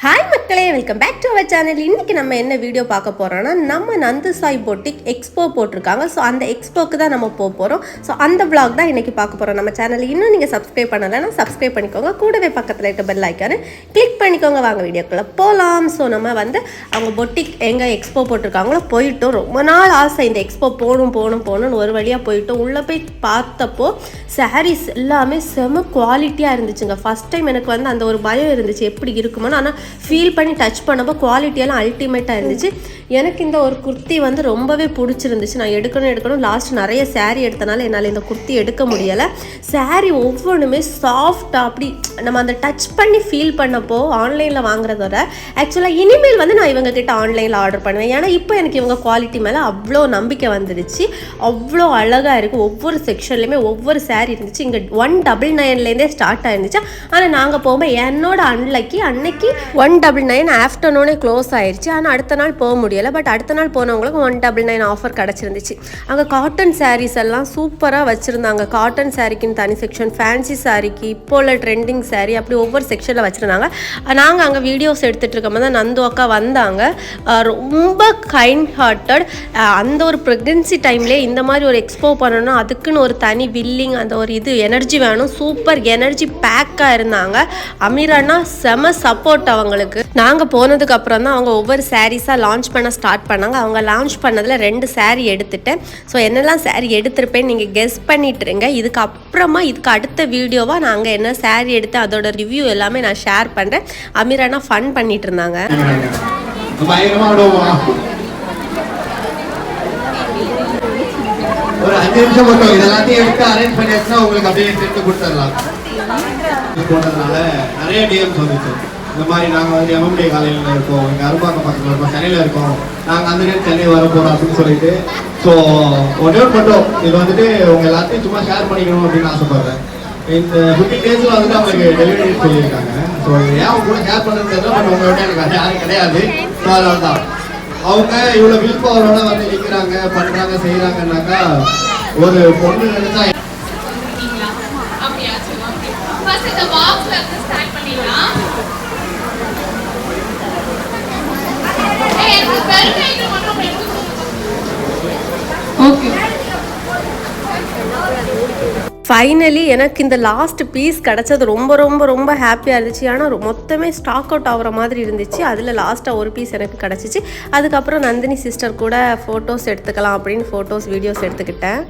Hi மக்களே, welcome back to our channel. இன்றைக்கி நம்ம என்ன வீடியோ பார்க்க போகிறோன்னா, நம்ம நந்து சாய் பொட்டிக் எக்ஸ்போ போட்டிருக்காங்க. ஸோ அந்த எக்ஸ்போக்கு தான் நம்ம போக போகிறோம். ஸோ அந்த vlog தான் இன்றைக்கி பார்க்க போகிறோம். நம்ம சேனலில் இன்னும் நீங்கள் சப்ஸ்கிரைப் பண்ணலைன்னா சப்ஸ்கிரைப் பண்ணிக்கோங்க. கூடவே பக்கத்தில் இருக்க பெல் ஐக்கானு கிளிக் பண்ணிக்கோங்க. வாங்க வீடியோக்குள்ளே போகலாம். ஸோ நம்ம அவங்க பொட்டிக் எங்கே எக்ஸ்போ போட்டிருக்காங்களோ போயிட்டோம். ரொம்ப நாள் ஆசை இந்த எக்ஸ்போ போகணும்னு ஒரு வழியாக போயிட்டோம். உள்ளே போய் பார்த்தப்போ சாரீஸ் எல்லாமே செம குவாலிட்டியாக இருந்துச்சுங்க. ஃபஸ்ட் டைம் எனக்கு அந்த ஒரு பயம் இருந்துச்சு எப்படி இருக்குமோன்னு. ஆனால் ஃபீல் பண்ணி டச் பண்ணப்போ குவாலிட்டியெல்லாம் அல்டிமேட்டாக இருந்துச்சு. எனக்கு இந்த ஒரு குர்த்தி ரொம்பவே பிடிச்சிருந்துச்சு. நான் எடுக்கணும் லாஸ்ட் நிறைய சாரீ எடுத்தனால என்னால் இந்த குர்த்தி எடுக்க முடியலை. சாரீ ஒவ்வொன்றுமே சாஃப்டாக அப்படி நம்ம அந்த டச் பண்ணி ஃபீல் பண்ணப்போ ஆன்லைனில் வாங்குறதோட ஆக்சுவலாக இனிமேல் நான் இவங்ககிட்ட ஆன்லைனில் ஆர்டர் பண்ணுவேன். ஏன்னா இப்போ எனக்கு இவங்க குவாலிட்டி மேலே அவ்வளோ நம்பிக்கை வந்துடுச்சு. அவ்வளோ அழகாக இருக்குது. ஒவ்வொரு செக்ஷன்லேயுமே ஒவ்வொரு சாரீ இருந்துச்சு. இங்கே 199 ஸ்டார்ட் ஆயிருந்துச்சு. ஆனால் நாங்கள் போகும்போது என்னோட அன்னைக்கு 199 ஆஃப்டர்நூனே க்ளோஸ் ஆயிடுச்சு. ஆனால் அடுத்த நாள் போக முடியலை. பட் அடுத்த நாள் போனவங்களுக்கு 199 ஆஃபர் கிடச்சிருந்துச்சு. அங்கே காட்டன் சாரீஸ் எல்லாம் சூப்பராக வச்சுருந்தாங்க. காட்டன் சாரீக்குன்னு தனி செக்ஷன், ஃபேன்சி சாரீக்கு இப்போ உள்ள ட்ரெண்டிங் சாரீ, அப்படி ஒவ்வொரு செக்ஷனில் வச்சுருந்தாங்க. நாங்கள் அங்கே வீடியோஸ் எடுத்துகிட்டு இருக்கும்போது தான் நந்து அக்கா வந்தாங்க. ரொம்ப கைண்ட் ஹார்ட்டட். அந்த ஒரு ப்ரெக்னென்சி டைம்லேயே இந்த மாதிரி ஒரு எக்ஸ்போ பண்ணணும்னா அதுக்குன்னு ஒரு தனி வில்லிங், அந்த ஒரு எனர்ஜி வேணும். சூப்பர் எனர்ஜி பேக்காக இருந்தாங்க. அமீரானா செம சப்போர்ட் அவங்களுக்கு. நாங்கள் போனதுக்கு அப்புறம் தான் அவங்க ஒவ்வொரு சாரீஸாக லான்ச் பண்ண ஸ்டார்ட் பண்ணாங்க. அவங்க லான்ச் பண்ணதில் 2 சாரீ எடுத்துட்டேன். ஸோ என்னெல்லாம் சாரீ எடுத்திருப்பேன்னு நீங்கள் கெஸ் பண்ணிட்டுருங்க. இதுக்கு அடுத்த வீடியோவாக நாங்கள் என்ன சாரீ எடுத்து அதோட ரிவ்யூ எல்லாமே நான் ஷேர் பண்ணுறேன். அமீரானா ஃபன் பண்ணிட்டு இருந்தாங்க. ஒரு 5 நிமிஷம் மட்டும் இதெல்லாத்தையும் எடுத்து அரேஞ்ச் பண்ணியாச்சுன்னா உங்களுக்கு அப்படியே எடுத்து கொடுத்துடலாம். போட்டதுனால நிறைய டிஎம்ஸ் வந்துச்சு. இந்த மாதிரி நாங்கள் எம்எம்டி காலையில் இருக்கோம், இங்கே அரும்பாக்கம் பக்கத்தில் இருக்கோம், சென்னையில் இருக்கோம், நாங்கள் அந்த நேரம் சென்னை வர போகிறோம் அப்படின்னு சொல்லிட்டு. ஸோ ஒன்றே மட்டும் இது உங்கள் எல்லாத்தையும் சும்மா ஷேர் பண்ணிக்கணும் அப்படின்னு ஆசைப்படுறேன். இந்த 15 டேஸில் அவங்களுக்கு டெலிவரி சொல்லியிருக்காங்க. ஸோ ஏன் அவங்க கூட ஷேர் பண்ணுறது தெரியல. பட் உங்கள்கிட்ட எனக்கு அது யாரும் கிடையாது. ஸோ அதனால தான் அவங்க இவ்வளோ வில் பவரோட நிற்கிறாங்க, பண்ணுறாங்க, செய்கிறாங்கன்னாக்கா ஒரு பொண்ணு நினைச்சா ஃபைனலி எனக்கு இந்த லாஸ்ட் பீஸ் கிடச்சது ரொம்ப ரொம்ப ரொம்ப ஹாப்பியாக இருந்துச்சு. ஆனால் மொத்தமே ஸ்டாக் அவுட் ஆகிற மாதிரி இருந்துச்சு. அதில் லாஸ்ட்டாக ஒரு பீஸ் எனக்கு கிடச்சிச்சு. அதுக்கப்புறம் நந்தினி சிஸ்டர் கூட ஃபோட்டோஸ் எடுத்துக்கலாம் அப்படின்னு ஃபோட்டோஸ் வீடியோஸ் எடுத்துக்கிட்டேன்.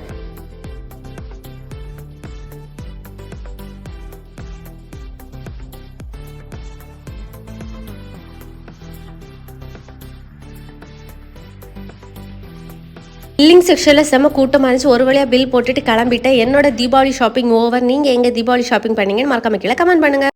பில்லிங் செக்ஷனில் செம்ம கூட்டமாக இருந்துச்சு. ஒரு வழியாக பில் போட்டுட்டு கிளம்பிட்டேன். என்னோட தீபாவளி ஷாப்பிங் ஓவர். நீங்கள் எங்கே தீபாவளி ஷாப்பிங் பண்ணீங்கன்னு மறக்காம கீழே கமெண்ட் பண்ணுங்கள்.